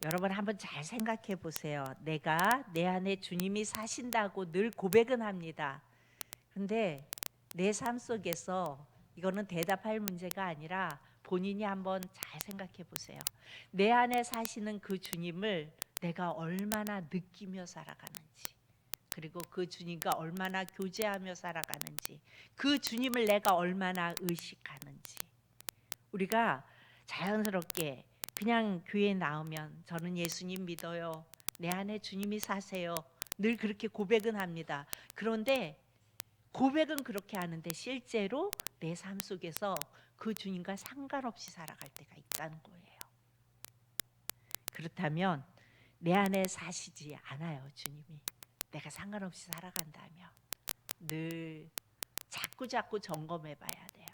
여러분 한번 잘 생각해 보세요. 내가 내 안에 주님이 사신다고 늘 고백은 합니다. 근데 내 삶 속에서 이거는 대답할 문제가 아니라 본인이 한번 잘 생각해 보세요. 내 안에 사시는 그 주님을 내가 얼마나 느끼며 살아가는지, 그리고 그 주님과 얼마나 교제하며 살아가는지, 그 주님을 내가 얼마나 의식하는지. 우리가 자연스럽게 그냥 교회에 나오면 저는 예수님 믿어요, 내 안에 주님이 사세요, 늘 그렇게 고백은 합니다. 그런데 고백은 그렇게 하는데 실제로 내 삶 속에서 그 주님과 상관없이 살아갈 때가 있다는 거예요. 그렇다면 내 안에 사시지 않아요, 주님이. 내가 상관없이 살아간다면 늘 자꾸 점검해 봐야 돼요.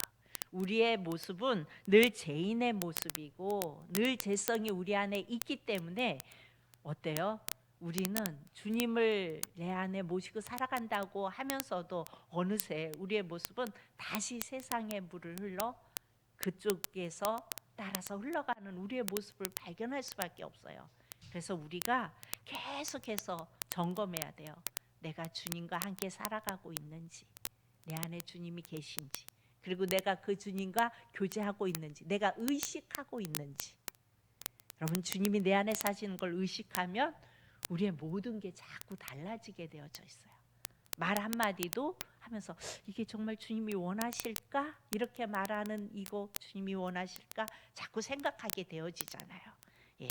우리의 모습은 늘 죄인의 모습이고 늘 죄성이 우리 안에 있기 때문에 어때요? 우리는 주님을 내 안에 모시고 살아간다고 하면서도 어느새 우리의 모습은 다시 세상의 물을 흘러 그쪽에서 따라서 흘러가는 우리의 모습을 발견할 수밖에 없어요. 그래서 우리가 계속해서 점검해야 돼요. 내가 주님과 함께 살아가고 있는지, 내 안에 주님이 계신지, 그리고 내가 그 주님과 교제하고 있는지, 내가 의식하고 있는지. 여러분, 주님이 내 안에 사시는 걸 의식하면 우리의 모든 게 자꾸 달라지게 되어져 있어요. 말 한마디도 하면서 이게 정말 주님이 원하실까? 이렇게 말하는 이거 주님이 원하실까? 자꾸 생각하게 되어지잖아요. 예,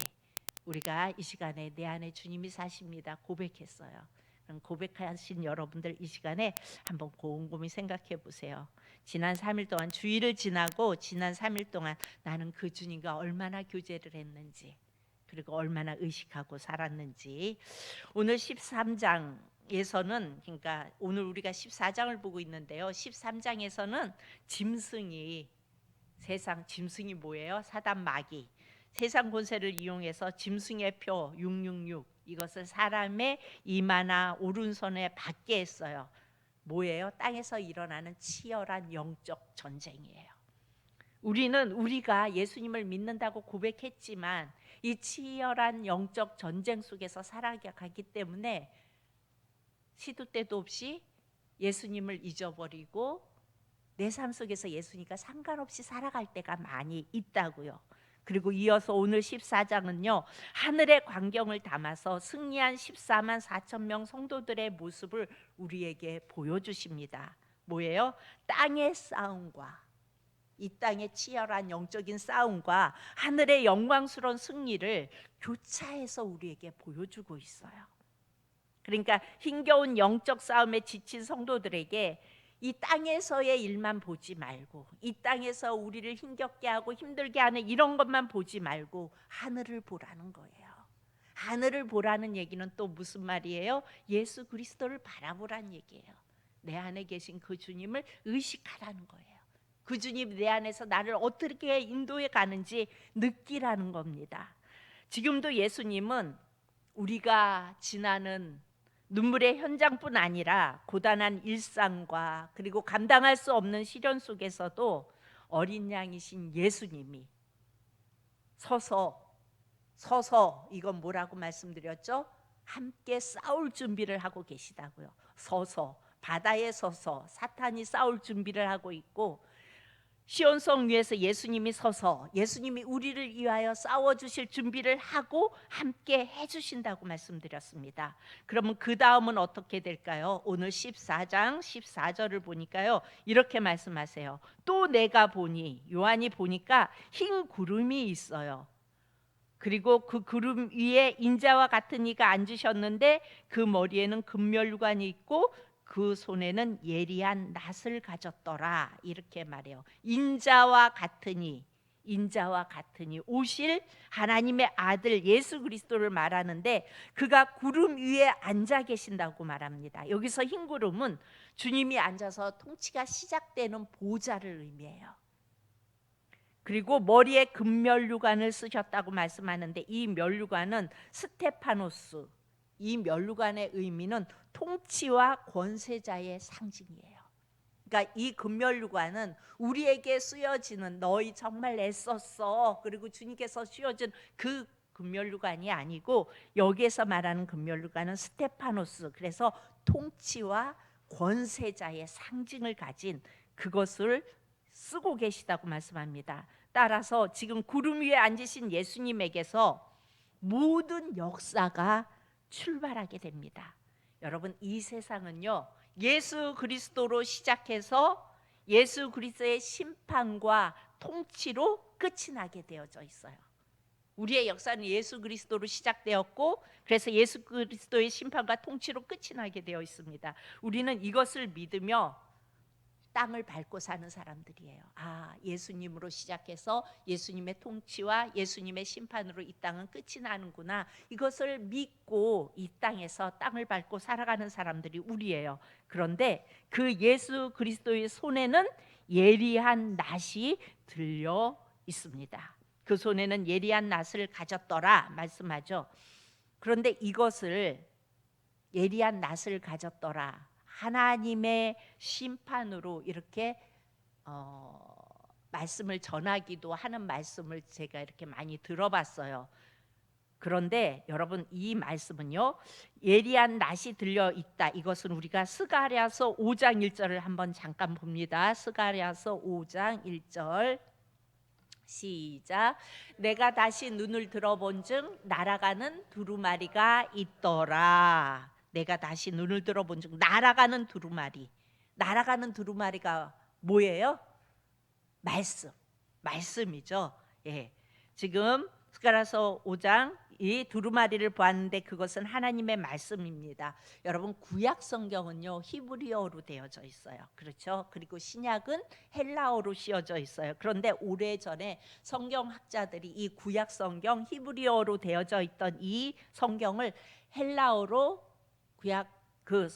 우리가 이 시간에 내 안에 주님이 사십니다 고백했어요. 그럼 고백하신 여러분들 이 시간에 한번 곰곰이 생각해 보세요. 지난 3일 동안, 주일을 지나고 지난 3일 동안 나는 그 주님과 얼마나 교제를 했는지, 그리고 얼마나 의식하고 살았는지. 오늘 13장에서는, 그러니까 오늘 우리가 14장을 보고 있는데요, 13장에서는 짐승이, 세상 짐승이 뭐예요? 사단 마귀, 세상 권세를 이용해서 짐승의 표 666, 이것을 사람의 이마나 오른손에 받게 했어요. 뭐예요? 땅에서 일어나는 치열한 영적 전쟁이에요. 우리는 우리가 예수님을 믿는다고 고백했지만 이 치열한 영적 전쟁 속에서 살아가기 때문에 시도 때도 없이 예수님을 잊어버리고 내 삶 속에서 예수님과 상관없이 살아갈 때가 많이 있다고요. 그리고 이어서 오늘 14장은요, 하늘의 광경을 담아서 승리한 14만 4천 명 성도들의 모습을 우리에게 보여주십니다. 뭐예요? 땅의 싸움과, 이 땅의 치열한 영적인 싸움과 하늘의 영광스러운 승리를 교차해서 우리에게 보여주고 있어요. 그러니까 힘겨운 영적 싸움에 지친 성도들에게 이 땅에서의 일만 보지 말고, 이 땅에서 우리를 힘겹게 하고 힘들게 하는 이런 것만 보지 말고 하늘을 보라는 거예요. 하늘을 보라는 얘기는 또 무슨 말이에요? 예수 그리스도를 바라보라는 얘기예요. 내 안에 계신 그 주님을 의식하라는 거예요. 그 주님 내 안에서 나를 어떻게 인도해 가는지 느끼라는 겁니다. 지금도 예수님은 우리가 지나는 눈물의 현장뿐 아니라 고단한 일상과 그리고 감당할 수 없는 시련 속에서도 어린 양이신 예수님이 서서 이건 뭐라고 말씀드렸죠? 함께 싸울 준비를 하고 계시다고요. 서서, 바다에 서서 사탄이 싸울 준비를 하고 있고, 시온성 위에서 예수님이 서서 예수님이 우리를 위하여 싸워주실 준비를 하고 함께 해주신다고 말씀드렸습니다. 그러면 그 다음은 어떻게 될까요? 오늘 14장 14절을 보니까요, 이렇게 말씀하세요. 또 내가 보니, 요한이 보니까 흰 구름이 있어요. 그리고 그 구름 위에 인자와 같은 이가 앉으셨는데 그 머리에는 금면류관이 있고 그 손에는 예리한 낫을 가졌더라, 이렇게 말해요. 인자와 같으니, 인자와 같으니 오실 하나님의 아들 예수 그리스도를 말하는데 그가 구름 위에 앉아 계신다고 말합니다. 여기서 흰 구름은 주님이 앉아서 통치가 시작되는 보좌를 의미해요. 그리고 머리에 금면류관을 쓰셨다고 말씀하는데 이 면류관은 스테파노스, 이 면류관의 의미는 통치와 권세자의 상징이에요. 그러니까 이 금면류관은 우리에게 쓰여지는, 너희 정말 애썼어, 그리고 주님께서 씌워준 그 금면류관이 아니고 여기에서 말하는 금면류관은 스테파노스, 그래서 통치와 권세자의 상징을 가진 그것을 쓰고 계시다고 말씀합니다. 따라서 지금 구름 위에 앉으신 예수님에게서 모든 역사가 출발하게 됩니다. 여러분, 이 세상은요, 예수 그리스도로 시작해서 예수 그리스도의 심판과 통치로 끝이 나게 되어져 있어요. 우리의 역사는 예수 그리스도로 시작되었고, 그래서 예수 그리스도의 심판과 통치로 끝이 나게 되어 있습니다. 우리는 이것을 믿으며 땅을 밟고 사는 사람들이에요. 아, 예수님으로 시작해서 예수님의 통치와 예수님의 심판으로 이 땅은 끝이 나는구나. 이것을 믿고 이 땅에서 땅을 밟고 살아가는 사람들이 우리예요. 그런데 그 예수 그리스도의 손에는 예리한 낫이 들려 있습니다. 그 손에는 예리한 낫을 가졌더라 말씀하죠. 그런데 이것을 예리한 낫을 가졌더라, 하나님의 심판으로 이렇게 말씀을 전하기도 하는 말씀을 제가 이렇게 많이 들어봤어요. 그런데 여러분, 이 말씀은요, 예리한 낫이 들려 있다, 이것은 우리가 스가랴서 5장 1절을 한번 잠깐 봅니다. 스가랴서 5장 1절 시작. 내가 다시 눈을 들어본즉 날아가는 두루마리가 있더라. 내가 다시 눈을 들어본즉 날아가는 두루마리. 날아가는 두루마리가 뭐예요? 말씀이죠. 예. 지금 스가랴서 5장 이 두루마리를 보았는데 그것은 하나님의 말씀입니다. 여러분, 구약 성경은요 히브리어로 되어져 있어요. 그렇죠? 그리고 신약은 헬라어로 씌어져 있어요. 그런데 오래전에 성경학자들이 이 구약 성경 히브리어로 되어져 있던 이 성경을 헬라어로 구약 그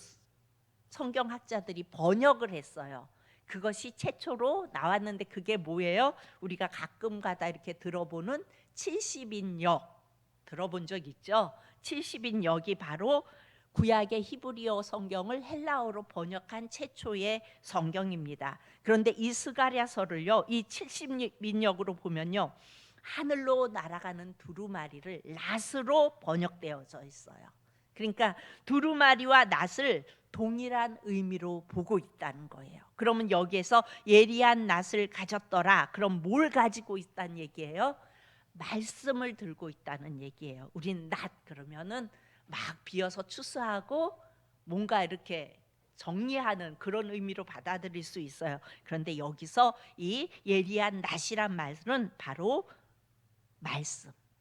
성경학자들이 번역을 했어요. 그것이 최초로 나왔는데 그게 뭐예요? 우리가 가끔가다 이렇게 들어보는 70인역 들어본 적 있죠? 70인역이 바로 구약의 히브리어 성경을 헬라어로 번역한 최초의 성경입니다. 그런데 이 스가랴서를요, 이 70인역으로 보면요, 하늘로 날아가는 두루마리를 낫으로 번역되어져 있어요. 그러니까 두루마리와 낫을 동일한 의미로 보고 있다는 거예요. 그러면 여기에서 예리한 낫을 가졌더라, 그럼 뭘 가지고 있다는 얘기예요? 말씀을 들고 있다는 얘기예요. 우린 낫 그러면은 막 비어서 추수하고 뭔가 이렇게 정리하는 그런 의미로 받아들일 수 있어요. 그런데 여기서 이 예리한 낫이란 말은 바로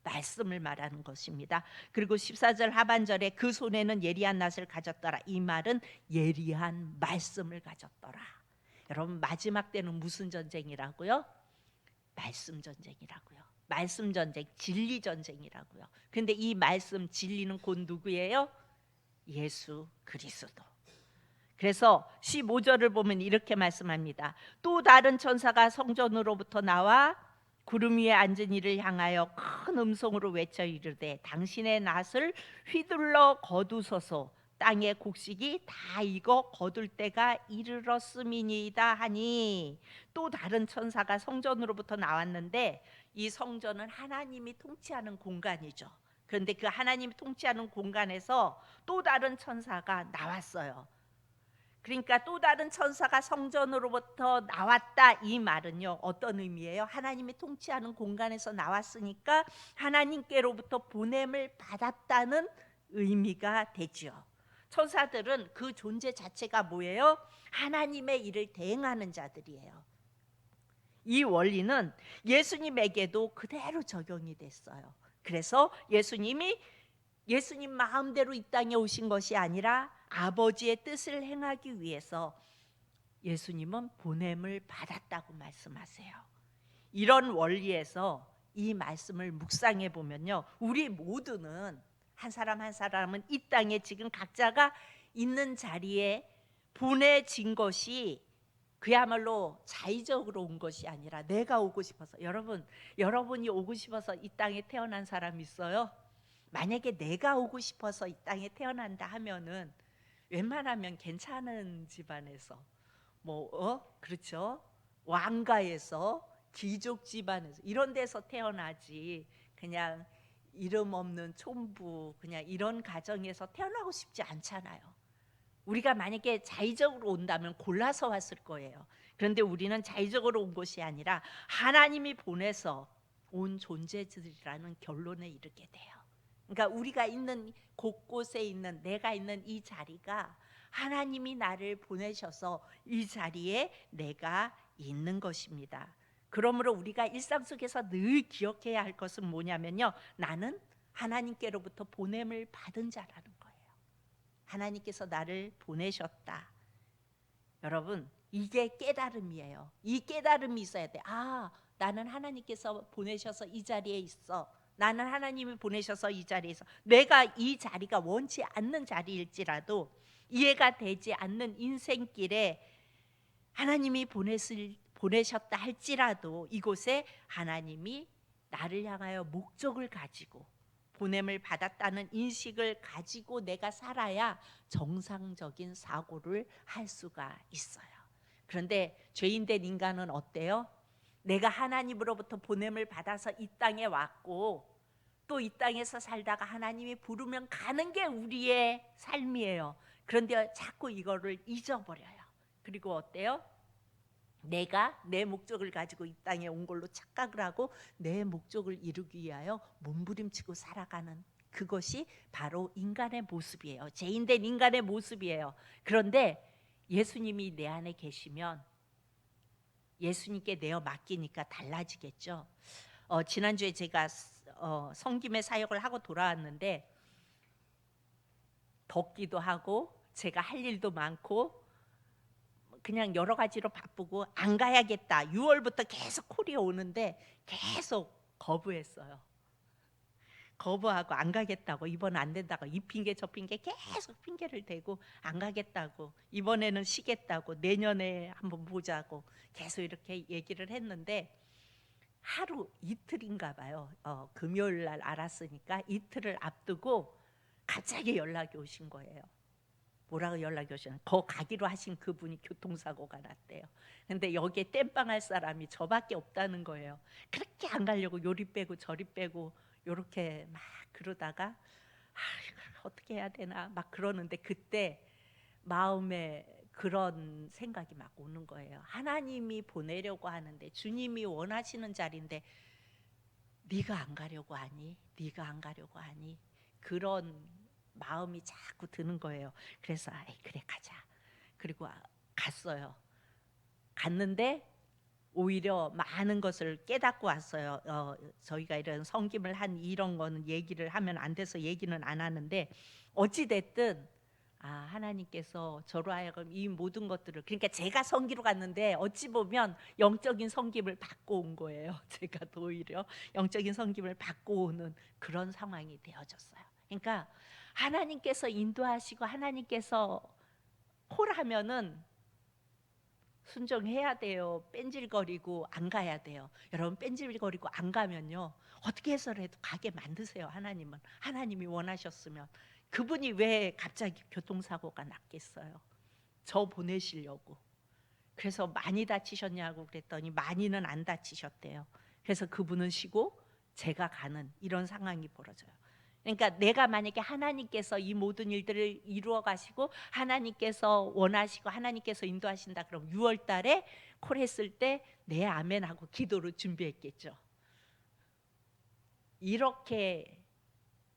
말씀을 말하는 것입니다. 그리고 14절 하반절에 그 손에는 예리한 낫을 가졌더라, 이 말은 예리한 말씀을 가졌더라. 여러분, 마지막 때는 무슨 전쟁이라고요? 말씀 전쟁이라고요. 말씀 전쟁, 진리 전쟁이라고요. 근데 이 말씀 진리는 곧 누구예요? 예수 그리스도. 그래서 15절을 보면 이렇게 말씀합니다. 또 다른 천사가 성전으로부터 나와 구름 위에 앉은 이를 향하여 큰 음성으로 외쳐 이르되 당신의 낫을 휘둘러 거두소서, 땅의 곡식이 다 익어 거둘 때가 이르렀음이니이다 하니, 또 다른 천사가 성전으로부터 나왔는데 이 성전은 하나님이 통치하는 공간이죠. 그런데 그 하나님이 통치하는 공간에서 또 다른 천사가 나왔어요. 그러니까 또 다른 천사가 성전으로부터 나왔다, 이 말은요 어떤 의미예요? 하나님이 통치하는 공간에서 나왔으니까 하나님께로부터 보냄을 받았다는 의미가 되죠. 천사들은 그 존재 자체가 뭐예요? 하나님의 일을 대행하는 자들이에요. 이 원리는 예수님에게도 그대로 적용이 됐어요. 그래서 예수님 마음대로 이 땅에 오신 것이 아니라 아버지의 뜻을 행하기 위해서 예수님은 보냄을 받았다고 말씀하세요. 이런 원리에서 이 말씀을 묵상해 보면요, 우리 모두는 한 사람 한 사람은 이 땅에 지금 각자가 있는 자리에 보내진 것이 그야말로 자의적으로 온 것이 아니라 내가 오고 싶어서. 여러분이 오고 싶어서 이 땅에 태어난 사람 있어요? 만약에 내가 오고 싶어서 이 땅에 태어난다 하면은 웬만하면 괜찮은 집안에서 그렇죠? 왕가에서 귀족 집안에서 이런 데서 태어나지, 그냥 이름 없는 촌부 그냥 이런 가정에서 태어나고 싶지 않잖아요. 우리가 만약에 자의적으로 온다면 골라서 왔을 거예요. 그런데 우리는 자의적으로 온 것이 아니라 하나님이 보내서 온 존재들이라는 결론에 이르게 돼요. 그러니까 우리가 있는 곳곳에 있는 내가 있는 이 자리가 하나님이 나를 보내셔서 이 자리에 내가 있는 것입니다. 그러므로 우리가 일상 속에서 늘 기억해야 할 것은 뭐냐면요, 나는 하나님께로부터 보냄을 받은 자라는 거예요. 하나님께서 나를 보내셨다. 여러분, 이게 깨달음이에요. 이 깨달음이 있어야 돼. 아, 나는 하나님께서 보내셔서 이 자리에 있어. 나는 하나님이 보내셔서 이 자리에 있어. 내가 이 자리가 원치 않는 자리일지라도, 이해가 되지 않는 인생길에 하나님이 보내셨다 할지라도 이곳에 하나님이 나를 향하여 목적을 가지고 보냄을 받았다는 인식을 가지고 내가 살아야 정상적인 사고를 할 수가 있어요. 그런데 죄인된 인간은 어때요? 내가 하나님으로부터 보냄을 받아서 이 땅에 왔고 또 이 땅에서 살다가 하나님이 부르면 가는 게 우리의 삶이에요. 그런데 자꾸 이거를 잊어버려요. 그리고 어때요? 내가 내 목적을 가지고 이 땅에 온 걸로 착각을 하고 내 목적을 이루기 위하여 몸부림치고 살아가는, 그것이 바로 인간의 모습이에요. 죄인된 인간의 모습이에요. 그런데 예수님이 내 안에 계시면 예수님께 내어 맡기니까 달라지겠죠. 지난주에 제가 성김의 사역을 하고 돌아왔는데 덥기도 하고 제가 할 일도 많고 그냥 여러 가지로 바쁘고 안 가야겠다. 6월부터 계속 콜이 오는데 계속 거부했어요. 거부하고 안 가겠다고, 이번은 안 된다고, 이 핑계 저 핑계 계속 핑계를 대고 안 가겠다고, 이번에는 쉬겠다고, 내년에 한번 보자고 계속 이렇게 얘기를 했는데 하루 이틀인가 봐요. 금요일 날 알았으니까 이틀을 앞두고 갑자기 연락이 오신 거예요. 뭐라고 연락이 오시나? 거 가기로 하신 그분이 교통사고가 났대요. 근데 여기에 땜빵할 사람이 저밖에 없다는 거예요. 그렇게 안 가려고 요리 빼고 저리 빼고 요렇게 막 그러다가 어떻게 해야 되나 막 그러는데 그때 마음에 그런 생각이 막 오는 거예요. 하나님이 보내려고 하는데, 주님이 원하시는 자리인데 네가 안 가려고 하니? 네가 안 가려고 하니? 그런 마음이 자꾸 드는 거예요. 그래서 그래 가자. 그리고 갔어요. 갔는데 오히려 많은 것을 깨닫고 왔어요. 저희가 이런 성김을 한 이런 거는 얘기를 하면 안 돼서 얘기는 안 하는데 어찌 됐든 하나님께서 저로 하여금 이 모든 것들을, 그러니까 제가 성기로 갔는데 어찌 보면 영적인 성김을 받고 온 거예요. 제가 더 오히려 영적인 성김을 받고 오는 그런 상황이 되어졌어요. 그러니까 하나님께서 인도하시고 하나님께서 콜하면은 순종해야 돼요. 뺀질거리고 안 가야 돼요. 여러분, 뺀질거리고 안 가면요, 어떻게 해서라도 가게 만드세요. 하나님은, 하나님이 원하셨으면. 그분이 왜 갑자기 교통사고가 났겠어요? 저 보내시려고. 그래서 많이 다치셨냐고 그랬더니 많이는 안 다치셨대요. 그래서 그분은 쉬고 제가 가는 이런 상황이 벌어져요. 그러니까 내가 만약에 하나님께서 이 모든 일들을 이루어 가시고 하나님께서 원하시고 하나님께서 인도하신다 그럼 6월 달에 콜했을 때 네 아멘 하고 기도를 준비했겠죠. 이렇게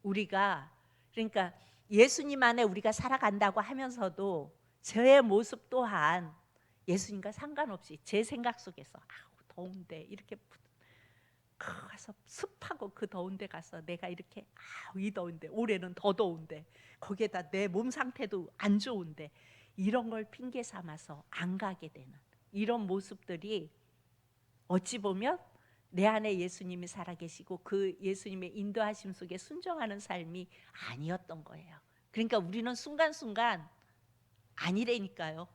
우리가, 그러니까 예수님 안에 우리가 살아간다고 하면서도 저의 모습 또한 예수님과 상관없이 제 생각 속에서 더운데 이렇게 가서 습하고 그 더운데 가서 내가 이렇게 이 더운데, 올해는 더 더운데 거기에다 내 몸 상태도 안 좋은데 이런 걸 핑계 삼아서 안 가게 되는 이런 모습들이 어찌 보면 내 안에 예수님이 살아계시고 그 예수님의 인도하심 속에 순종하는 삶이 아니었던 거예요. 그러니까 우리는 순간순간 아니라니까요.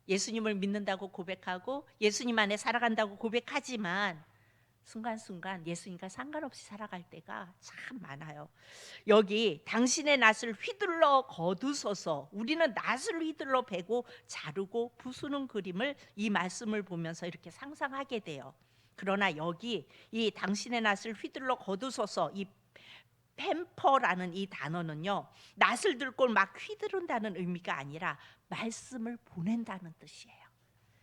예수님을 믿는다고 고백하고 예수님 안에 살아간다고 고백하지만 순간순간 예수님과 상관없이 살아갈 때가 참 많아요. 여기 당신의 낫을 휘둘러 거두소서, 우리는 낫을 휘둘러 베고 자르고 부수는 그림을 이 말씀을 보면서 이렇게 상상하게 돼요. 그러나 여기 이 당신의 낫을 휘둘러 거두소서, 이 템퍼라는 이 단어는요, 낫을 들고 막 휘두른다는 의미가 아니라 말씀을 보낸다는 뜻이에요.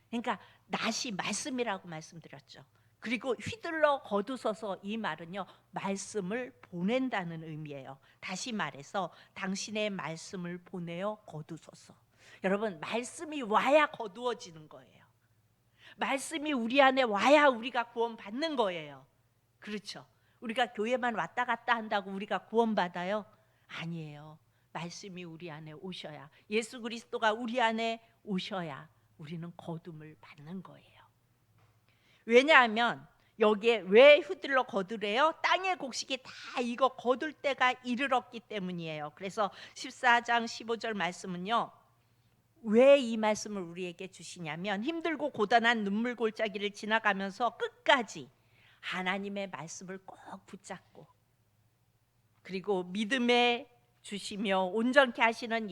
그러니까 낫이 말씀이라고 말씀드렸죠. 그리고 휘둘러 거두서서, 이 말은요, 말씀을 보낸다는 의미예요. 다시 말해서 당신의 말씀을 보내어 거두소서. 여러분, 말씀이 와야 거두어지는 거예요. 말씀이 우리 안에 와야 우리가 구원받는 거예요. 그렇죠? 우리가 교회만 왔다 갔다 한다고 우리가 구원받아요? 아니에요. 말씀이 우리 안에 오셔야, 예수 그리스도가 우리 안에 오셔야 우리는 거둠을 받는 거예요. 왜냐하면 여기에 왜 휘둘러 거두래요? 땅의 곡식이 다 이거 거둘 때가 이르렀기 때문이에요. 그래서 14장 15절 말씀은요, 왜 이 말씀을 우리에게 주시냐면, 힘들고 고단한 눈물 골짜기를 지나가면서 끝까지 하나님의 말씀을 꼭 붙잡고, 그리고 믿음에 주시며 온전케 하시는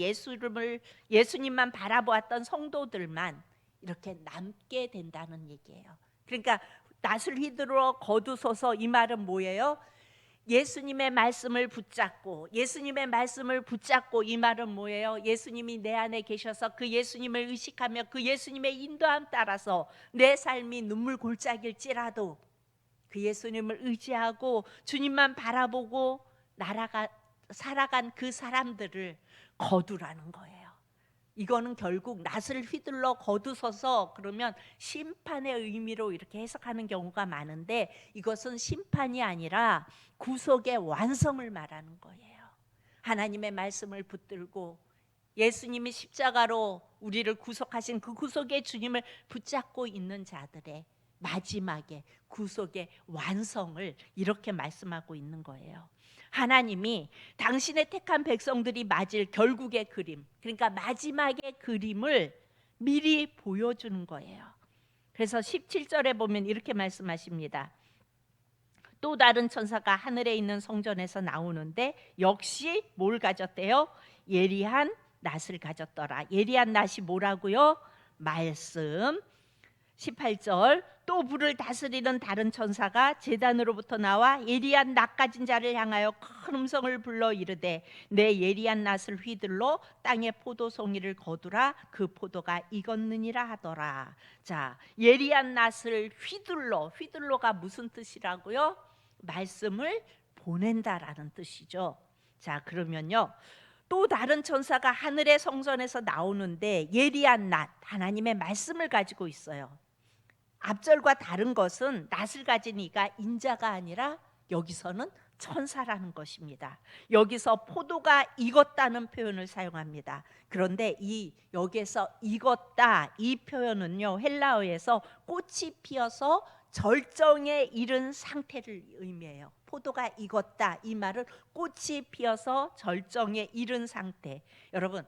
예수님만 바라보았던 성도들만 이렇게 남게 된다는 얘기예요. 그러니까 낫을 휘두르러 거두소서, 이 말은 뭐예요? 예수님의 말씀을 붙잡고, 예수님의 말씀을 붙잡고, 이 말은 뭐예요? 예수님이 내 안에 계셔서 그 예수님을 의식하며 그 예수님의 인도함 따라서 내 삶이 눈물 골짜기일지라도 그 예수님을 의지하고 주님만 바라보고 살아간 그 사람들을 거두라는 거예요. 이거는 결국 낫을 휘둘러 거두서서, 그러면 심판의 의미로 이렇게 해석하는 경우가 많은데, 이것은 심판이 아니라 구속의 완성을 말하는 거예요. 하나님의 말씀을 붙들고 예수님이 십자가로 우리를 구속하신 그 구속의 주님을 붙잡고 있는 자들의 마지막에 구속의 완성을 이렇게 말씀하고 있는 거예요. 하나님이 당신의 택한 백성들이 맞을 결국의 그림, 그러니까 마지막의 그림을 미리 보여주는 거예요. 그래서 17절에 보면 이렇게 말씀하십니다. 또 다른 천사가 하늘에 있는 성전에서 나오는데 역시 뭘 가졌대요? 예리한 낫을 가졌더라. 예리한 낫이 뭐라고요? 말씀. 18절, 또 불을 다스리는 다른 천사가 제단으로부터 나와 예리한 낫 가진 자를 향하여 큰 음성을 불러 이르되, 내 예리한 낫을 휘둘러 땅의 포도송이를 거두라. 그 포도가 익었느니라 하더라. 자, 예리한 낫을 휘둘러가 무슨 뜻이라고요? 말씀을 보낸다라는 뜻이죠. 자, 그러면요, 또 다른 천사가 하늘의 성전에서 나오는데 예리한 낫, 하나님의 말씀을 가지고 있어요. 앞절과 다른 것은 낫을 가진 이가 인자가 아니라 여기서는 천사라는 것입니다. 여기서 포도가 익었다는 표현을 사용합니다. 그런데 여기에서 익었다, 이 표현은요, 헬라어에서 꽃이 피어서 절정에 이른 상태를 의미해요. 포도가 익었다, 이 말은 꽃이 피어서 절정에 이른 상태. 여러분,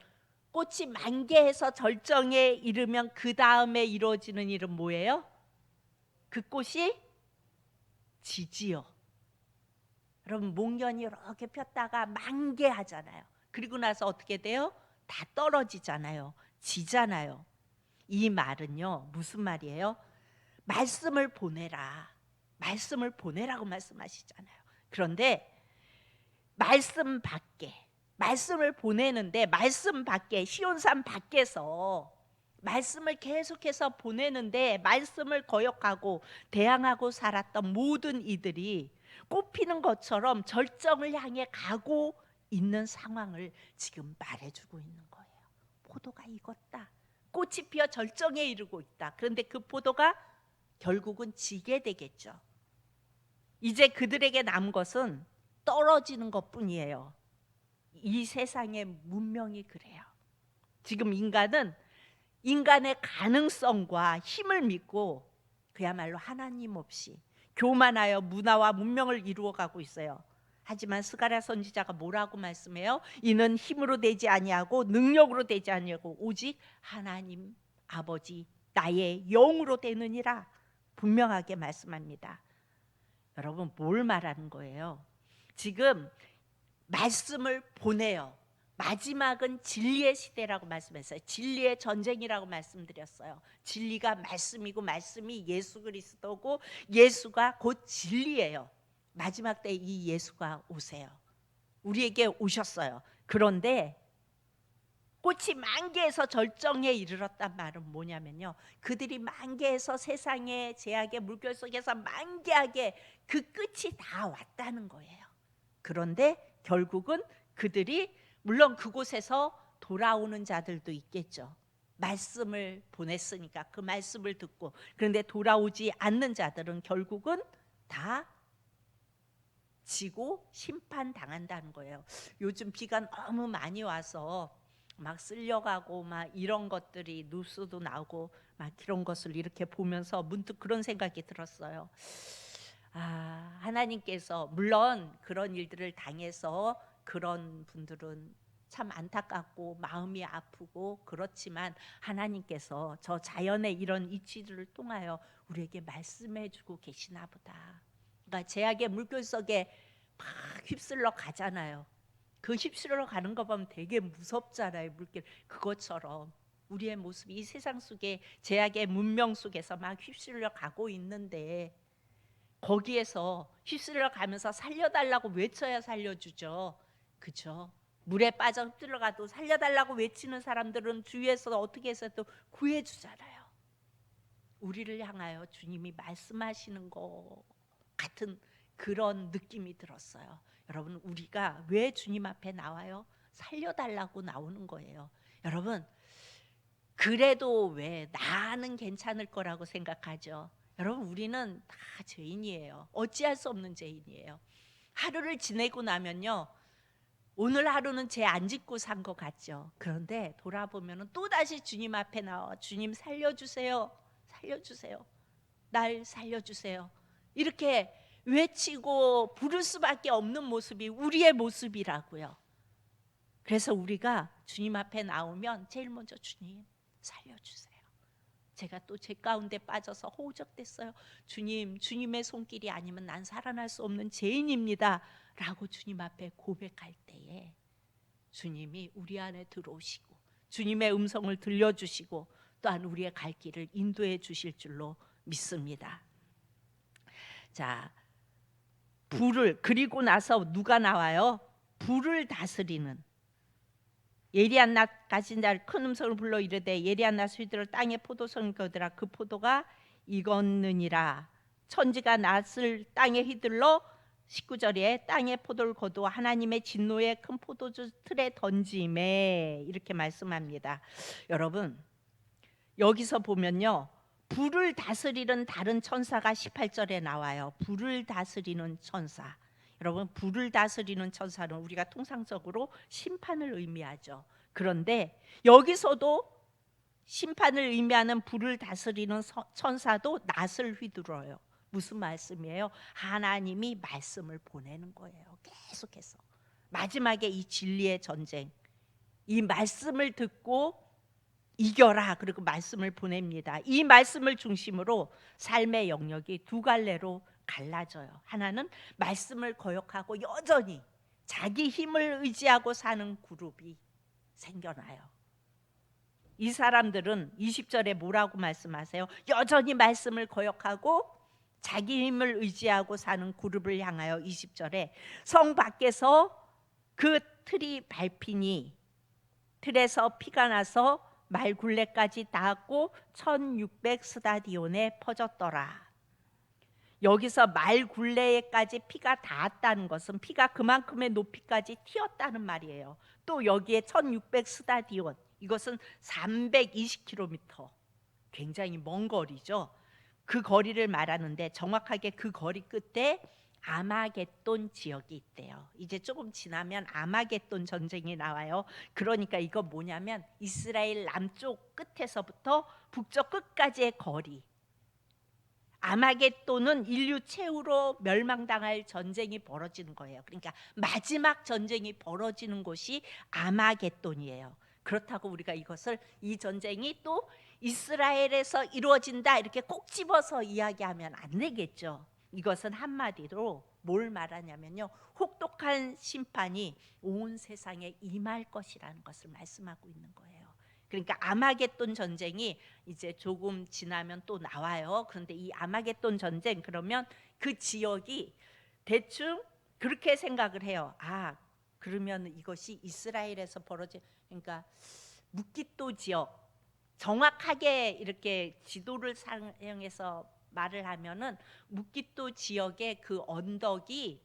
꽃이 만개해서 절정에 이르면 그 다음에 이루어지는 일은 뭐예요? 그 꽃이 지지요. 여러분, 목련이 이렇게 폈다가 만개하잖아요. 그리고 나서 어떻게 돼요? 다 떨어지잖아요. 지잖아요. 이 말은요, 무슨 말이에요? 말씀을 보내라, 말씀을 보내라고 말씀하시잖아요. 그런데 말씀 밖에, 말씀을 보내는데 말씀 밖에, 시온산 밖에서 말씀을 계속해서 보내는데 말씀을 거역하고 대항하고 살았던 모든 이들이 꽃피는 것처럼 절정을 향해 가고 있는 상황을 지금 말해주고 있는 거예요. 포도가 익었다, 꽃이 피어 절정에 이르고 있다. 그런데 그 포도가 결국은 지게 되겠죠. 이제 그들에게 남은 것은 떨어지는 것뿐이에요. 이 세상의 문명이 그래요. 지금 인간은 인간의 가능성과 힘을 믿고 그야말로 하나님 없이 교만하여 문화와 문명을 이루어가고 있어요. 하지만 스가랴 선지자가 뭐라고 말씀해요? 이는 힘으로 되지 아니하고 능력으로 되지 아니하고 오직 하나님 아버지 나의 영으로 되느니라 분명하게 말씀합니다. 여러분, 뭘 말하는 거예요? 지금 말씀을 보내요. 마지막은 진리의 시대라고 말씀했어요. 진리의 전쟁이라고 말씀드렸어요. 진리가 말씀이고 말씀이 예수 그리스도고 예수가 곧 진리예요. 마지막 때 이 예수가 오세요. 우리에게 오셨어요. 그런데 꽃이 만개에서 절정에 이르렀단 말은 뭐냐면요, 그들이 만개에서 세상의 제약의 물결 속에서 만개하게 그 끝이 다 왔다는 거예요. 그런데 결국은 그들이, 물론 그곳에서 돌아오는 자들도 있겠죠. 말씀을 보냈으니까 그 말씀을 듣고. 그런데 돌아오지 않는 자들은 결국은 다 지고 심판당한다는 거예요. 요즘 비가 너무 많이 와서 막 쓸려가고 막 이런 것들이 뉴스도 나오고 막 이런 것을 이렇게 보면서 문득 그런 생각이 들었어요. 하나님께서, 물론 그런 일들을 당해서 그런 분들은 참 안타깝고 마음이 아프고 그렇지만, 하나님께서 저 자연의 이런 이치들을 통하여 우리에게 말씀해 주고 계시나 보다. 그러니까 제약의 물결 속에 막 휩쓸러 가잖아요. 그 휩쓸러 가는 거 보면 되게 무섭잖아요. 물길. 그것처럼 우리의 모습이 이 세상 속에 제약의 문명 속에서 막 휩쓸려 가고 있는데, 거기에서 휩쓸려 가면서 살려달라고 외쳐야 살려주죠. 그죠? 물에 빠져 휩쓸려가도 살려달라고 외치는 사람들은 주위에서 어떻게 해서 또 구해주잖아요. 우리를 향하여 주님이 말씀하시는 것 같은 그런 느낌이 들었어요. 여러분, 우리가 왜 주님 앞에 나와요? 살려달라고 나오는 거예요. 여러분, 그래도 왜 나는 괜찮을 거라고 생각하죠. 여러분, 우리는 다 죄인이에요. 어찌할 수 없는 죄인이에요. 하루를 지내고 나면요, 오늘 하루는 죄 안 짓고 산 것 같죠. 그런데 돌아보면 또다시 주님 앞에 나와 주님 살려주세요, 살려주세요, 날 살려주세요, 이렇게 외치고 부를 수밖에 없는 모습이 우리의 모습이라고요. 그래서 우리가 주님 앞에 나오면 제일 먼저 주님 살려주세요. 제가 또 제 가운데 빠져서 호적됐어요. 주님, 주님의 손길이 아니면 난 살아날 수 없는 죄인입니다 라고 주님 앞에 고백할 때에 주님이 우리 안에 들어오시고 주님의 음성을 들려주시고 또한 우리의 갈 길을 인도해 주실 줄로 믿습니다. 자, 불을, 그리고 나서 누가 나와요? 불을 다스리는, 예리한 낫 가진 자를 큰 음성을 불러 이르되 예리한 낫을 휘두르 땅의 포도송이 거두라. 그 포도가 익었느니라. 천지가 낫을 땅에 휘둘러 19절에 땅의 포도를 거두어 하나님의 진노의 큰 포도주 틀에 던짐에, 이렇게 말씀합니다. 여러분, 여기서 보면요, 불을 다스리는 다른 천사가 18절에 나와요. 불을 다스리는 천사. 여러분, 불을 다스리는 천사는 우리가 통상적으로 심판을 의미하죠. 그런데 여기서도 심판을 의미하는 불을 다스리는 천사도 낫을 휘두르어요. 무슨 말씀이에요? 하나님이 말씀을 보내는 거예요. 계속해서 마지막에 이 진리의 전쟁, 이 말씀을 듣고 이겨라, 그리고 말씀을 보냅니다. 이 말씀을 중심으로 삶의 영역이 두 갈래로 갈라져요. 하나는 말씀을 거역하고 여전히 자기 힘을 의지하고 사는 그룹이 생겨나요. 이 사람들은 20절에 뭐라고 말씀하세요? 여전히 말씀을 거역하고 자기 힘을 의지하고 사는 그룹을 향하여 20절에 성 밖에서 그 틀이 밟히니 틀에서 피가 나서 말 굴레까지 닿았고 1600 스타디온에 퍼졌더라. 여기서 말 굴레까지 피가 닿았다는 것은 피가 그만큼의 높이까지 튀었다는 말이에요. 또 여기에 1600 스타디온, 이것은 320km, 굉장히 먼 거리죠. 그 거리를 말하는데 정확하게 그 거리 끝에 아마겟돈 지역이 있대요. 이제 조금 지나면 아마겟돈 전쟁이 나와요. 그러니까 이거 뭐냐면 이스라엘 남쪽 끝에서부터 북쪽 끝까지의 거리. 아마겟돈은 인류 최후로 멸망당할 전쟁이 벌어지는 거예요. 그러니까 마지막 전쟁이 벌어지는 곳이 아마겟돈이에요. 그렇다고 우리가 이것을, 이 전쟁이 또 이스라엘에서 이루어진다 이렇게 꼭 집어서 이야기하면 안 되겠죠. 이것은 한마디로 뭘 말하냐면요, 혹독한 심판이 온 세상에 임할 것이라는 것을 말씀하고 있는 거예요. 그러니까 아마겟돈 전쟁이 이제 조금 지나면 또 나와요. 그런데 이 아마겟돈 전쟁, 그러면 그 지역이 대충 그렇게 생각을 해요. 그러면 이것이 이스라엘에서 벌어진, 그러니까 묵깃도 지역, 정확하게 이렇게 지도를 사용해서 말을 하면은 묵깃도 지역의 그 언덕이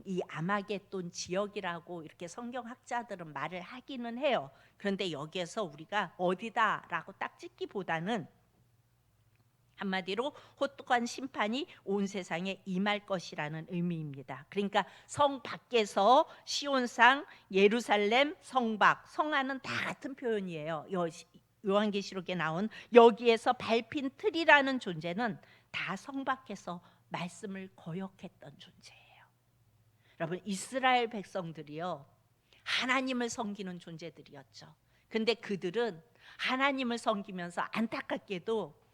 이 아마겟돈 지역이라고 이렇게 성경학자들은 말을 하기는 해요. 그런데 여기에서 우리가 어디다라고 딱 찍기보다는 한마디로 혹독한 심판이 온 세상에 임할 것이라는 의미입니다. 그러니까 성 밖에서 시온산, 예루살렘, 성 밖, 성 안은 다 같은 표현이에요. 요한계시록에 나온 여기에서 밟힌 틀이라는 존재는 다 성 밖에서 말씀을 거역했던 존재예요. 여러분, 이스라엘 백성들이요, 하나님을 섬기는 존재들이었죠. 근데 그들은 하나님을 섬기면서 안타깝게도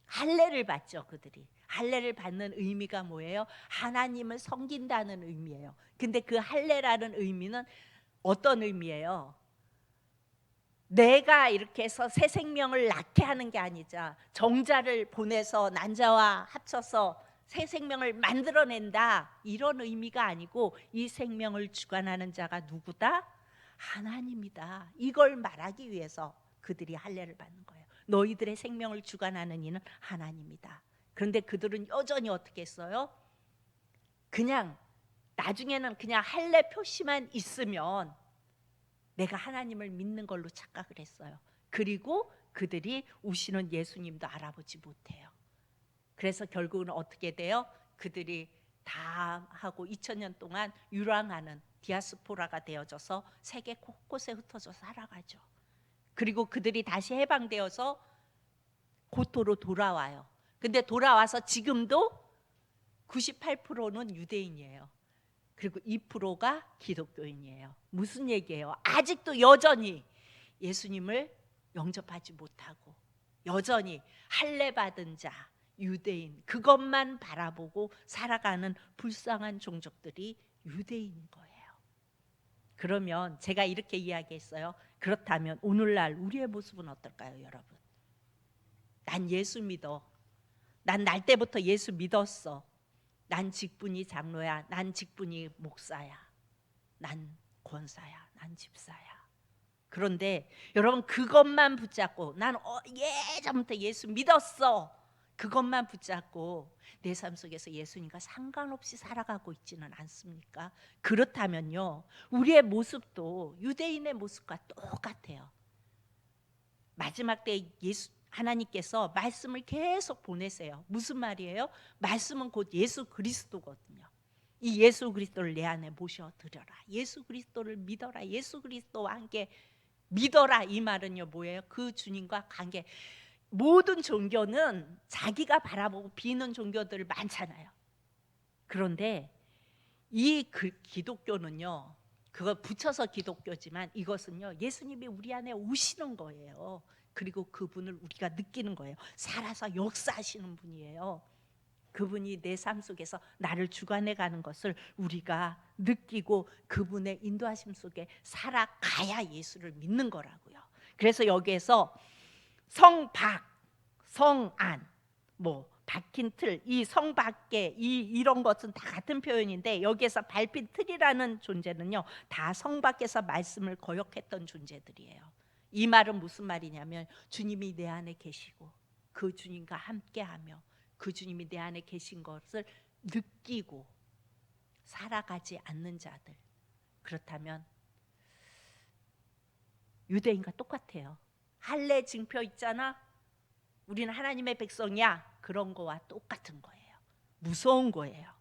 할례를 받죠. 그들이 할례를 받는 의미가 뭐예요? 하나님을 섬긴다는 의미예요. 근데 그 할례라는 의미는 어떤 의미예요? 내가 이렇게 해서 새 생명을 낳게 하는 게 아니자 정자를 보내서 난자와 합쳐서 새 생명을 만들어낸다, 이런 의미가 아니고 이 생명을 주관하는 자가 누구다? 하나님이다. 이걸 말하기 위해서 그들이 할례를 받는 거예요. 너희들의 생명을 주관하는 이는 하나님이다. 그런데 그들은 여전히 어떻게 했어요? 그냥 나중에는 그냥 할례 표시만 있으면 내가 하나님을 믿는 걸로 착각을 했어요. 그리고 그들이 우시는 예수님도 알아보지 못해요. 그래서 결국은 어떻게 돼요? 그들이 다 하고 2000년 동안 유랑하는 디아스포라가 되어져서 세계 곳곳에 흩어져 살아가죠. 그리고 그들이 다시 해방되어서 고토로 돌아와요. 근데 돌아와서 지금도 98%는 유대인이에요. 그리고 2%가 기독교인이에요. 무슨 얘기예요? 아직도 여전히 예수님을 영접하지 못하고 여전히 할례 받은 자, 유대인, 그것만 바라보고 살아가는 불쌍한 종족들이 유대인인 거예요. 그러면 제가 이렇게 이야기했어요. 그렇다면 오늘날 우리의 모습은 어떨까요, 여러분? 난 예수 믿어. 난 날 때부터 예수 믿었어. 난 직분이 장로야. 난 직분이 목사야. 난 권사야. 난 집사야. 그런데 여러분, 그것만 붙잡고 난 예전부터 예수 믿었어, 그것만 붙잡고 내 삶 속에서 예수님과 상관없이 살아가고 있지는 않습니까? 그렇다면요, 우리의 모습도 유대인의 모습과 똑같아요. 마지막 때 하나님께서 말씀을 계속 보내세요. 무슨 말이에요? 말씀은 곧 예수 그리스도거든요. 이 예수 그리스도를 내 안에 모셔드려라. 예수 그리스도를 믿어라. 예수 그리스도와 함께 믿어라. 이 말은요 뭐예요? 그 주님과 관계. 모든 종교는 자기가 바라보고 비는 종교들 많잖아요. 그런데 이 기독교는요, 그걸 붙여서 기독교지만 이것은요, 예수님이 우리 안에 오시는 거예요. 그리고 그분을 우리가 느끼는 거예요. 살아서 역사하시는 분이에요. 그분이 내 삶 속에서 나를 주관해 가는 것을 우리가 느끼고 그분의 인도하심 속에 살아가야 예수를 믿는 거라고요. 그래서 여기에서 성 밖, 성 안, 뭐 박힌 틀, 이 성 밖에 이런 것은 다 같은 표현인데 여기에서 밟힌 틀이라는 존재는요, 다 성 밖에서 말씀을 거역했던 존재들이에요. 이 말은 무슨 말이냐면 주님이 내 안에 계시고 그 주님과 함께하며 그 주님이 내 안에 계신 것을 느끼고 살아가지 않는 자들, 그렇다면 유대인과 똑같아요. 할례 증표 있잖아, 우리는 하나님의 백성이야, 그런 거와 똑같은 거예요. 무서운 거예요.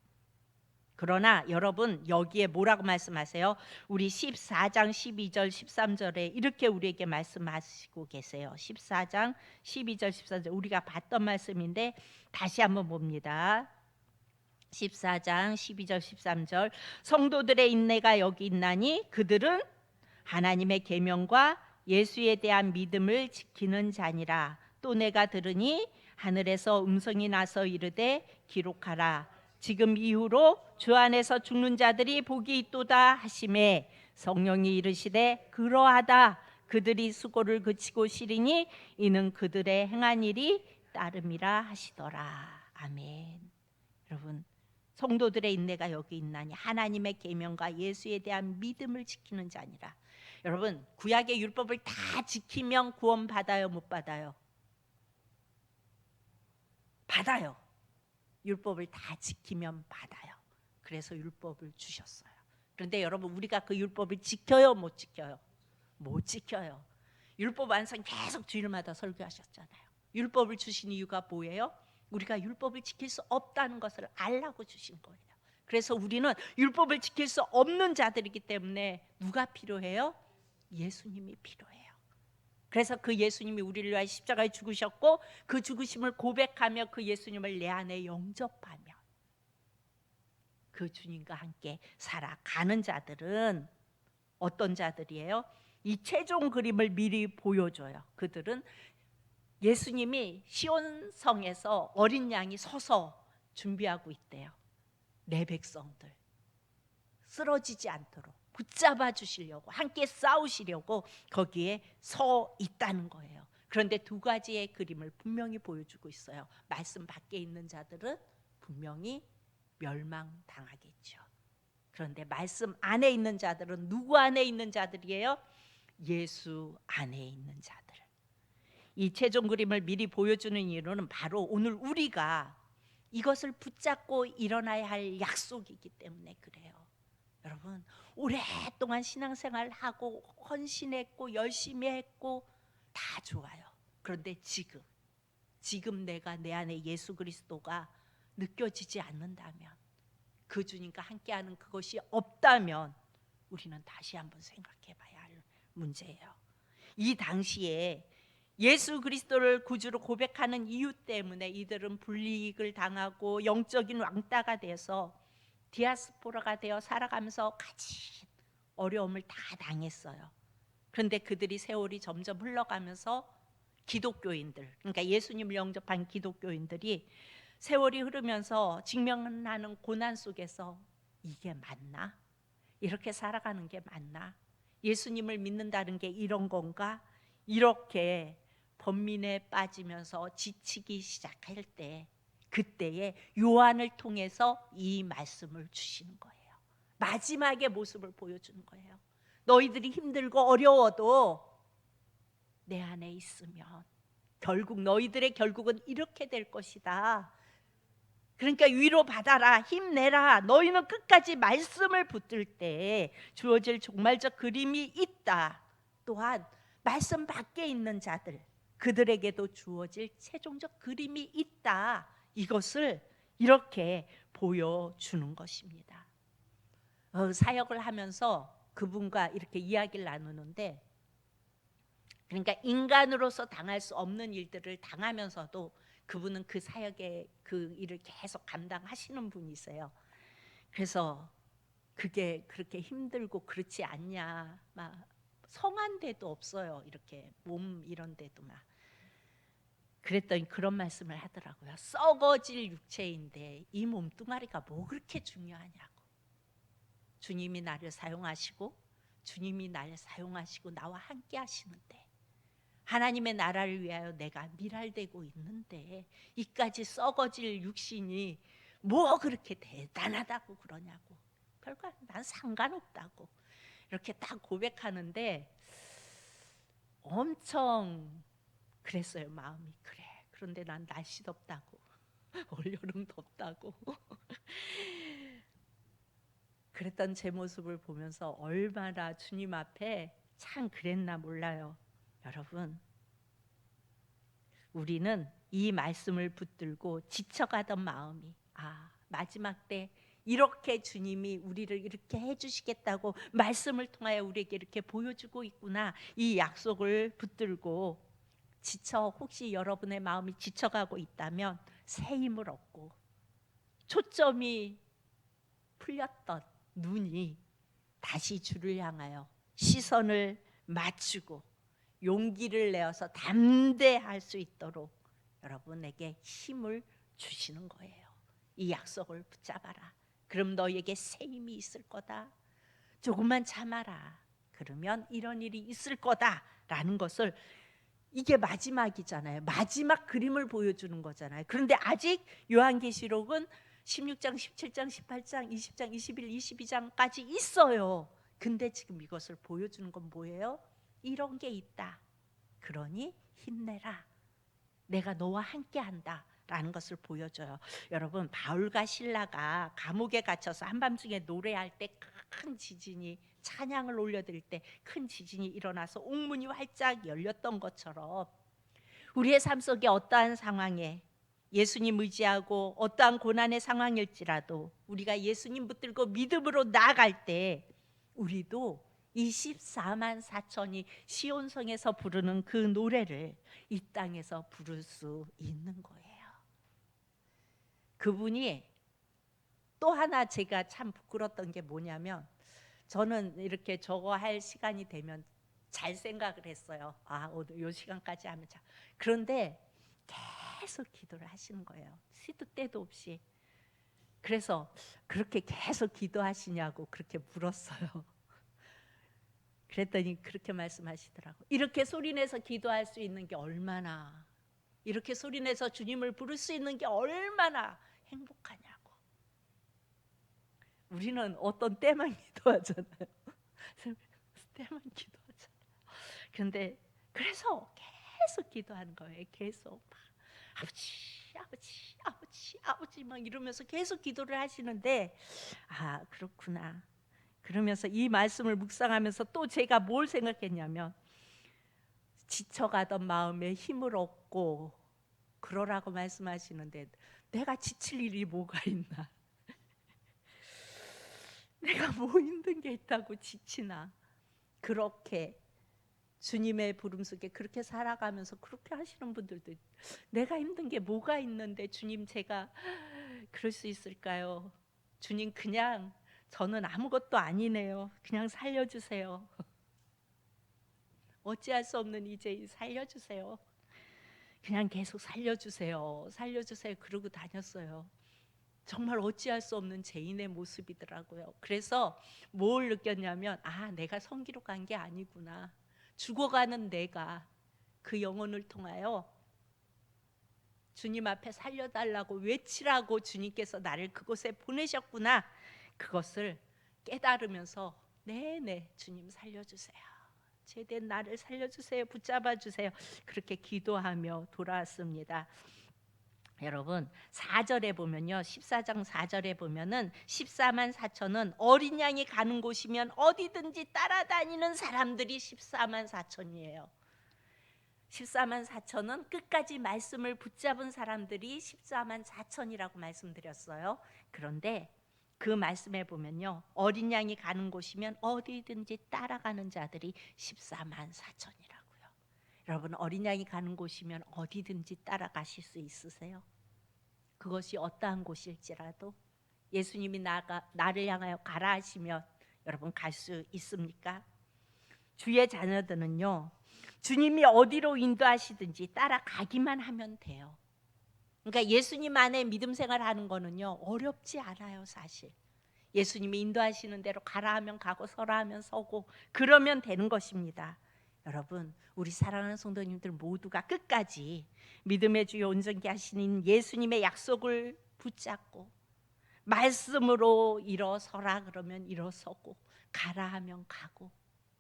그러나 여러분, 여기에 뭐라고 말씀하세요? 우리 14장 12절 13절에 이렇게 우리에게 말씀하시고 계세요. 14장 12절 13절 우리가 봤던 말씀인데 다시 한번 봅니다. 14장 12절 13절 성도들의 인내가 여기 있나니 그들은 하나님의 계명과 예수에 대한 믿음을 지키는 자니라. 또 내가 들으니 하늘에서 음성이 나서 이르되 기록하라. 지금 이후로 주 안에서 죽는 자들이 복이 있도다 하시매 성령이 이르시되 그러하다. 그들이 수고를 그치고 쉬리니 이는 그들의 행한 일이 따름이라 하시더라. 아멘. 여러분, 성도들의 인내가 여기 있나니 하나님의 계명과 예수에 대한 믿음을 지키는 자니라. 여러분, 구약의 율법을 다 지키면 구원 받아요, 못 받아요? 받아요. 율법을 다 지키면 받아요. 그래서 율법을 주셨어요. 그런데 여러분, 우리가 그 율법을 지켜요, 못 지켜요? 못 지켜요. 율법 완성 계속 주일마다 설교하셨잖아요. 율법을 주신 이유가 뭐예요? 우리가 율법을 지킬 수 없다는 것을 알라고 주신 거예요. 그래서 우리는 율법을 지킬 수 없는 자들이기 때문에 누가 필요해요? 예수님이 필요해요. 그래서 그 예수님이 우리를 위하여 십자가에 죽으셨고, 그 죽으심을 고백하며 그 예수님을 내 안에 영접하며 그 주님과 함께 살아가는 자들은 어떤 자들이에요? 이 최종 그림을 미리 보여줘요. 그들은 예수님이 시온성에서 어린 양이 서서 준비하고 있대요. 내 백성들 쓰러지지 않도록 붙잡아 주시려고, 함께 싸우시려고 거기에 서 있다는 거예요. 그런데 두 가지의 그림을 분명히 보여주고 있어요. 말씀 밖에 있는 자들은 분명히 멸망당하겠죠. 그런데 말씀 안에 있는 자들은 누구 안에 있는 자들이에요? 예수 안에 있는 자들. 이 최종 그림을 미리 보여주는 이유는 바로 오늘 우리가 이것을 붙잡고 일어나야 할 약속이기 때문에 그래요. 여러분, 오랫동안 신앙생활 하고 헌신했고 열심히 했고 다 좋아요. 그런데 지금 내가 내 안에 예수 그리스도가 느껴지지 않는다면, 그 주님과 함께하는 그것이 없다면 우리는 다시 한번 생각해 봐야 할 문제예요. 이 당시에 예수 그리스도를 구주로 고백하는 이유 때문에 이들은 불이익을 당하고 영적인 왕따가 돼서 디아스포라가 되어 살아가면서 가진 어려움을 다 당했어요. 그런데 그들이 세월이 점점 흘러가면서 기독교인들, 그러니까 예수님을 영접한 기독교인들이 세월이 흐르면서 직면하는 고난 속에서 이게 맞나? 이렇게 살아가는 게 맞나? 예수님을 믿는다는 게 이런 건가? 이렇게 번민에 빠지면서 지치기 시작할 때, 그때에 요한을 통해서 이 말씀을 주시는 거예요. 마지막의 모습을 보여주는 거예요. 너희들이 힘들고 어려워도 내 안에 있으면 결국 너희들의 결국은 이렇게 될 것이다. 그러니까 위로받아라, 힘내라. 너희는 끝까지 말씀을 붙들 때 주어질 종말적 그림이 있다. 또한 말씀 밖에 있는 자들, 그들에게도 주어질 최종적 그림이 있다. 이것을 이렇게 보여주는 것입니다. 사역을 하면서 그분과 이렇게 이야기를 나누는데, 그러니까 인간으로서 당할 수 없는 일들을 당하면서도 그분은 그 사역의 그 일을 계속 감당하시는 분이세요. 그래서 그게 그렇게 힘들고 그렇지 않냐, 막 성한 데도 없어요. 이렇게 몸 이런 데도 막. 그랬더니 그런 말씀을 하더라고요. 썩어질 육체인데 이 몸뚱아리가 뭐 그렇게 중요하냐고. 주님이 나를 사용하시고 나와 함께 하시는데, 하나님의 나라를 위하여 내가 밀알되고 있는데 이까지 썩어질 육신이 뭐 그렇게 대단하다고 그러냐고. 별거 난 상관없다고 이렇게 딱 고백하는데 엄청 그랬어요. 마음이. 그래, 그런데 난 날씨 덥다고 올여름 덥다고 그랬던 제 모습을 보면서 얼마나 주님 앞에 참 그랬나 몰라요. 여러분, 우리는 이 말씀을 붙들고 지쳐가던 마음이, 마지막 때 이렇게 주님이 우리를 이렇게 해주시겠다고 말씀을 통하여 우리에게 이렇게 보여주고 있구나. 이 약속을 붙들고 혹시 여러분의 마음이 지쳐가고 있다면 새 힘을 얻고 초점이 풀렸던 눈이 다시 주를 향하여 시선을 맞추고 용기를 내어서 담대할 수 있도록 여러분에게 힘을 주시는 거예요. 이 약속을 붙잡아라. 그럼 너에게 새 힘이 있을 거다. 조금만 참아라. 그러면 이런 일이 있을 거다라는 것을, 이게 마지막이잖아요. 마지막 그림을 보여주는 거잖아요. 그런데 아직 요한계시록은 16장, 17장, 18장, 20장, 21, 22장까지 있어요. 근데 지금 이것을 보여주는 건 뭐예요? 이런 게 있다. 그러니 힘내라. 내가 너와 함께한다. 라는 것을 보여줘요. 여러분, 바울과 실라가 감옥에 갇혀서 한밤중에 노래할 때 큰 지진이, 찬양을 올려드릴 때 큰 지진이 일어나서 옥문이 활짝 열렸던 것처럼 우리의 삶 속에 어떠한 상황에 예수님 의지하고 어떠한 고난의 상황일지라도 우리가 예수님 붙들고 믿음으로 나아갈 때 우리도 24만 4천이 시온성에서 부르는 그 노래를 이 땅에서 부를 수 있는 거예요. 그분이 또 하나 제가 참 부끄러웠던 게 뭐냐면, 저는 이렇게 저거 할 시간이 되면 잘 생각을 했어요. 아, 오늘 요 시간까지 하면 참. 그런데 계속 기도를 하시는 거예요. 시도 때도 없이. 그래서 그렇게 계속 기도하시냐고 그렇게 물었어요. 그랬더니 그렇게 말씀하시더라고요. 이렇게 소리내서 기도할 수 있는 게 얼마나, 이렇게 소리내서 주님을 부를 수 있는 게 얼마나 행복하냐고. 우리는 어떤 때만 기도하잖아요. 때만 기도하잖아요. 그런데 그래서 계속 기도하는 거예요. 계속 아버지, 아버지, 아버지, 아버지 막 이러면서 계속 기도를 하시는데, 아, 그렇구나. 그러면서 이 말씀을 묵상하면서 또 제가 뭘 생각했냐면, 지쳐가던 마음에 힘을 얻고 그러라고 말씀하시는데 내가 지칠 일이 뭐가 있나? 내가 뭐 힘든 게 있다고 지치나? 그렇게 주님의 부름 속에 그렇게 살아가면서 그렇게 하시는 분들도, 내가 힘든 게 뭐가 있는데 주님 제가 그럴 수 있을까요? 주님 그냥 저는 아무것도 아니네요. 그냥 살려주세요. 어찌할 수 없는 이제 살려주세요. 그냥 계속 살려주세요. 살려주세요. 그러고 다녔어요. 정말 어찌할 수 없는 죄인의 모습이더라고요. 그래서 뭘 느꼈냐면, 아, 내가 성기로 간 게 아니구나. 죽어가는 내가 그 영혼을 통하여 주님 앞에 살려달라고 외치라고 주님께서 나를 그곳에 보내셨구나. 그것을 깨달으면서 네네 주님 살려주세요. 제된 나를 살려주세요. 붙잡아 주세요. 그렇게 기도하며 돌아왔습니다. 여러분 4절에 보면요, 14장 4절에 보면은 14만 4천은 어린 양이 가는 곳이면 어디든지 따라다니는 사람들이 14만 4천이에요. 14만 4천은 끝까지 말씀을 붙잡은 사람들이 14만 4천이라고 말씀드렸어요. 그런데 그 말씀에 보면요, 어린 양이 가는 곳이면 어디든지 따라가는 자들이 14만 4천이라고요. 여러분 어린 양이 가는 곳이면 어디든지 따라가실 수 있으세요? 그것이 어떠한 곳일지라도 예수님이 나를 향하여 가라 하시면 여러분 갈 수 있습니까? 주의 자녀들은요, 주님이 어디로 인도하시든지 따라가기만 하면 돼요. 그러니까 예수님 안에 믿음 생활하는 거는요 어렵지 않아요. 사실 예수님이 인도하시는 대로 가라 하면 가고 서라 하면 서고 그러면 되는 것입니다. 여러분 우리 사랑하는 성도님들 모두가 끝까지 믿음의 주요 온전케 하시는 예수님의 약속을 붙잡고 말씀으로 일어서라 그러면 일어서고 가라 하면 가고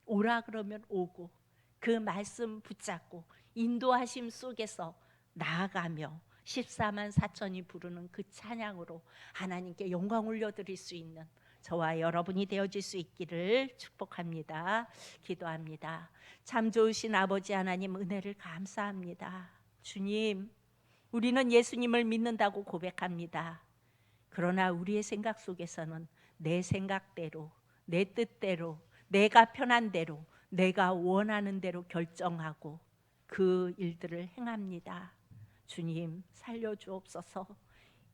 오라 그러면 오고 그 말씀 붙잡고 인도하심 속에서 나아가며 14만 4천이 부르는 그 찬양으로 하나님께 영광 올려드릴 수 있는 저와 여러분이 되어질 수 있기를 축복합니다. 기도합니다. 참 좋으신 아버지 하나님 은혜를 감사합니다. 주님, 우리는 예수님을 믿는다고 고백합니다. 그러나 우리의 생각 속에서는 내 생각대로, 내 뜻대로, 내가 편한 대로, 내가 원하는 대로 결정하고 그 일들을 행합니다. 주님 살려주옵소서.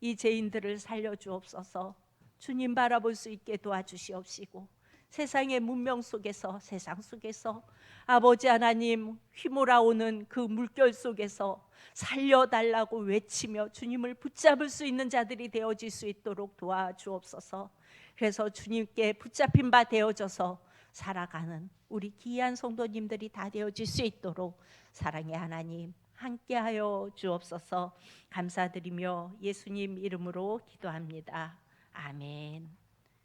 이 죄인들을 살려주옵소서. 주님 바라볼 수 있게 도와주시옵시고 세상의 문명 속에서, 세상 속에서 아버지 하나님 휘몰아오는 그 물결 속에서 살려달라고 외치며 주님을 붙잡을 수 있는 자들이 되어질 수 있도록 도와주옵소서. 그래서 주님께 붙잡힌 바 되어져서 살아가는 우리 귀한 성도님들이 다 되어질 수 있도록 사랑의 하나님 함께하여 주옵소서. 감사드리며 예수님 이름으로 기도합니다. 아멘.